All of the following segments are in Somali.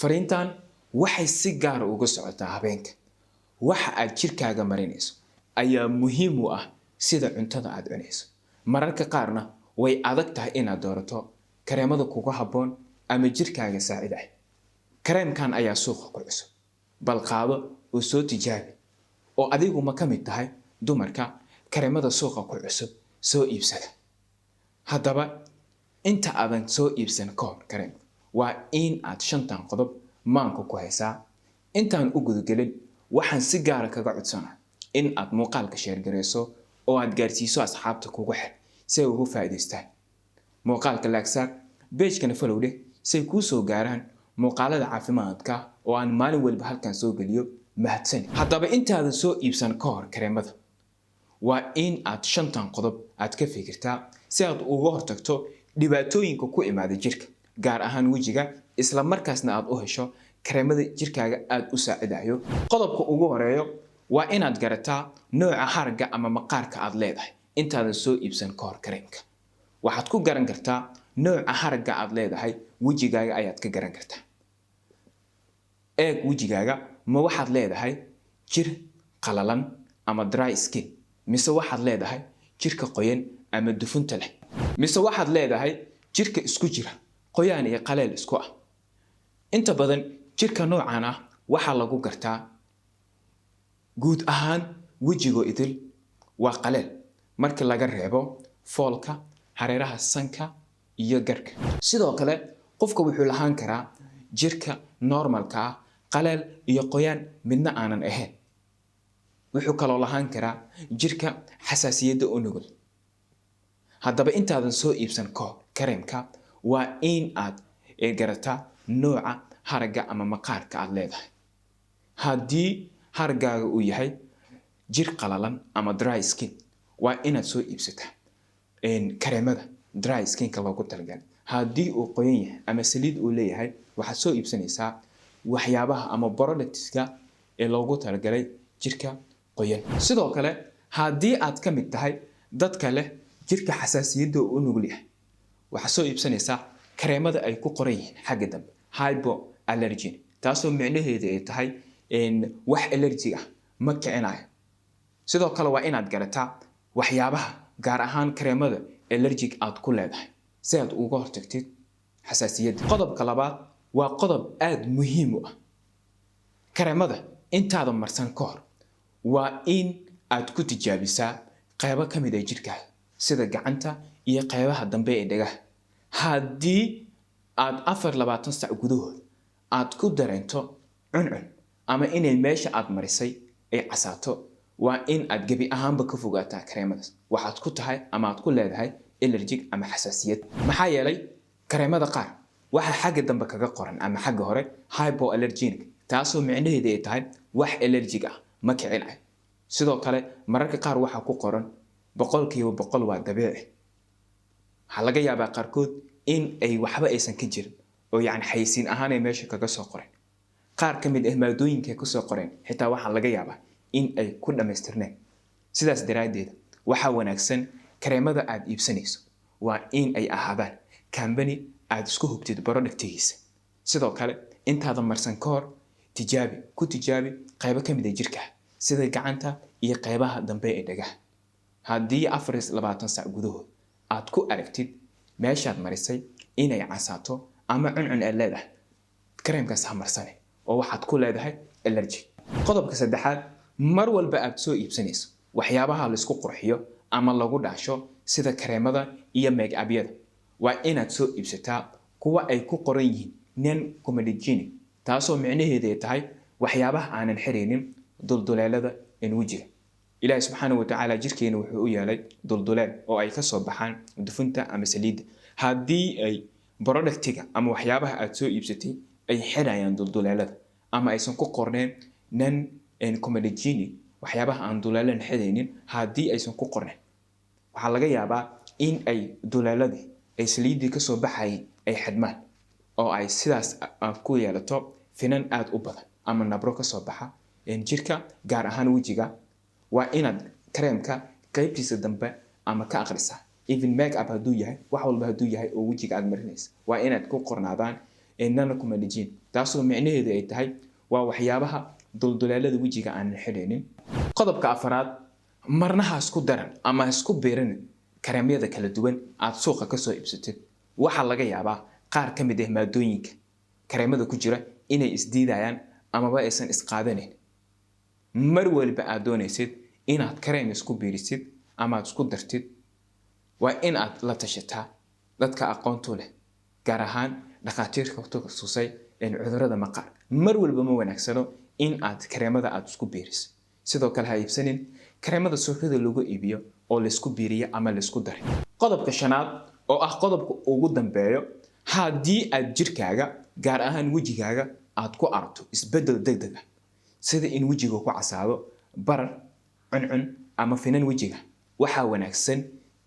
fariintan waxay si gaar ah uga socotaa habeenka. Waxa aad jirkaaga marinayso ayaa muhiim u ah sida cuntada aad cunayso. Mararka qaarna way adag tahay inaad doorato kareemada kugu habboon ama jirkaaga saaciday. Kareemkan ayaa suuqa ku cusub, bal qaado oo soo tijaabi. Oo adigu ma ka mid tahay dumarka kareemada suuqa ku cusub soo iibsada. Haddaba inta aadan soo iibsan ka hor kareem waa in aad 5 qodob maanka ku haysaa. Intaan u gudagelin waxaan si gaar ah kaga codsanaa in aad muuqaalka share gareyso oo aad gaarsiiso asxaabta kugu xir si ay ugu faa'iideystaan. Muuqaalka like saar, page-kana follow leh si ay kuu soo gaaraan muuqaalada caafimaadka oo aan maalin walba halkan soo geliyo. Mahadsan. Haddaba intaadan soo iibsan ka hor kareemada waa in aad 5 qodob aad ka fikirtaa si aad uga hortagto dhibaatooyinka ku imaada jirka, gaar ahaan wajiga, isla markaasna aad u hesho kareemada jirkaaga aad u saacidayo. Qodobka ugu horeeyo waa inaad garataa nooca haragga ama maqaarka aad leedahay intaadan soo iibsan ka hor kareemka. Waxaad ku garan kartaa nooca haragga aad leedahay wajigaaga ayaad ka garan kartaa. Eeg wajigaaga, ma waxaad leedahay jir qalalan ama dry skin, mise waxaad leedahay jirka qoyan ama dufunta leh, mise waxaad leedahay jirka isku jira qoyaan iyo qaleel isku ah. Inta badan jirka noocan ah waxaa lagu gartaa guud ahaan wajigo idil waa qaleel marka laga reebo foolka, hareeraha sanka iyo garka. Sidoo kale qofka wuxuu lahaan karaa jirka normalka ah qaleel iyo qoyaan midna aanan ahayn. Wuxuu kaloo lahaan karaa jirka xasaasiyadda u nugul. Haddaba intaadan soo iibsan ka hor kareemka waa in aad garataa nooca haragga ama maqaarka aad leedahay. Haddii haraggaaga uu yahay jir qalalan ama dry skin, waa inaad soo iibsataa kareemada dry skinka loogu talagalay. Haddii uu qoyan yahay ama saliid uu leeyahay, waxaad soo iibsanaysaa waxyaabaha ama products-ka ee loogu talagalay jirka qoyan. Sidoo kale haddii aad ka mid tahay dadka leh jirka xasaasiyadda u nugul yahay, waxaad soo iibsanaysaa kareemada ay ku qoran yihiin xagga dambe hypoallergenic, taasoo micnaheedu ay tahay wax allergy ah ma kicinayo. Sidoo kale waa inaad garataa waxyaabaha gaar ahaan kareemada allergic aad ku leedahay si aad uga hortagtid xasaasiyadda. Qodobka labaad waa qodob aad muhiim u ah. Kareemada intaadan marsan ka hor waa in aad ku tijaabisaa qaybo ka mid ah jirkaaga sida gacanta iyo qaybaha dambe ee dhagaha. Haddii aad 24 saac gudahood aad ku dareento cuncun ama inay meesha aad marisay ay casaato, waa in aad gebi ahaanba ka fogaataa kareemadaas. Waxaad ku tahay ama aad ku leedahay allergic ama xasaasiyad. Maxaa yeelay kareemada qaar waxa xagga dambe kaga qoran ama xagga hore hypoallergenic, taasoo micnaheedu ay tahay wax allergic ah ma kicinayo. Sidoo kale mararka qaar waxa ku qoran 100% waa dabiici. Waxa laga yaabaa qaarkood in ay waxba aysan ka jirin oo yani xayisiin ahaan ay meesha kaga soo qoreen. Qaar ka mid ah maadooyinka ku soo qoreen xitaa waxa laga yaabaa in ay ku dhameystirneen. Sidaas daraadeed waxa wanaagsan kareemada aad iibsanayso waa in ay ahaadaan company aad isku hubtid productigiisa. Sidoo kale intaadan marsan ka hor ku tijaabi qaybo ka mid ah jirka sida gacanta iyo qaybaha dambe ee dhagaha. Haddii 24 saac gudahood aad ku aragtid meeshaad marisay inay casaato ama cuncun ay leedahay, kareemkaas ha marsane oo waxaad ku leedahay allergy. Qodobka saddexaad, mar walba aad soo iibsanayso waxyaabaha la isku qurxiyo ama lagu dhaasho sida kareemada iyo make-up-yada, waa inaad soo iibsataa kuwa ay ku qoran yihiin non-comedogenic, taasoo micnaheedu ay tahay waxyaabaha aanan xiraynin dulduleelada wajiga. Ilaahay subxaanahu wa tacaala jirkeena wuxuu u yeelay dulduleel oo ay ka soo baxaan dufunta ama saliidda. Haddii ay productiga ama waxyaabaha aad soo iibsatay ay xirayaan dulduleelada ama aysan ku qorneen non-comedogenic, waxyaabaha aan duleelan xiraynin, haddii aysan ku qorneen, waxaa laga yaabaa in ay duleeladii ay saliiddii ka soo baxayeen ay xidmaan oo ay sidaas ku yeelato finan aad u badan ama nabro ka soo baxa jirka, gaar ahaan wajiga. Waa inaad kareemka qaybtiisa dambe ama ka akhrisaa even make up hadduu yahay, wax walba hadduu yahay oo wajiga aad marinaysa, waa inaad ku qornaadaan nana kuma dhijin taasoo micnaheedu ay tahay waa waxyaabaha duldulaalada wejiga aan xidhaynin. qodobka afaraad marna ha isku daran ama ha isku beerin kareemyada kala duwan aad suuqa ka soo iibsatid. waxaa laga yaabaa qaar ka mid ah maadooyinka kareemada ku jira inay isdiidayaan amaba aysan isqaadanin. mar walba aad doonaysid inaad kareem isku beerisid ama aad isku dartid waa in aad la tashataa dadka aqoonta leh, gaar ahaan dhakhaatiirta ku takhasusay cudurrada maqaarka. mar walba ma wanaagsano in aad kareemada aad isku beerisid. sidoo kale ha iibsanin kareemada suuqyada lagu iibiyo oo la isku beeriyo ama la isku daray. qodobka shanaad oo ah qodobka ugu dambeeyo, haddii aad jirkaaga gaar ahaan wejigaaga aad ku aragto isbeddel degdeg ah sida in wejiga ku casaado, barar, cuncun ama finan wejiga, waxaa wanaagsan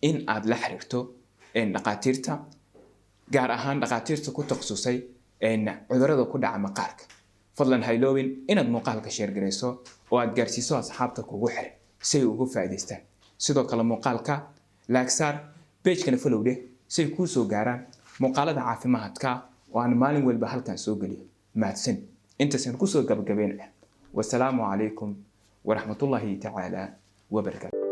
in aad la xiriirto dhakhaatiirta, gaar ahaan dhakhaatiirta ku takhasusay cudurrada ku dhaca maqaarka. fadlan ha iloobin inaad muuqaalka share garayso oo aad gaarsiiso asxaabta kugu xiran si ay uga faa'iidaystaan. sidoo kale muuqaalka like saar, page-kana follow dheh si ay kuu soo gaaraan muuqaalada caafimaadka oo aan maalin walba halkan soo geliyo. mahadsan intaasaan kusoo gabagabeynaya. wasalaamu calaykum waraxmatullaahi tacaala wabarakaatu.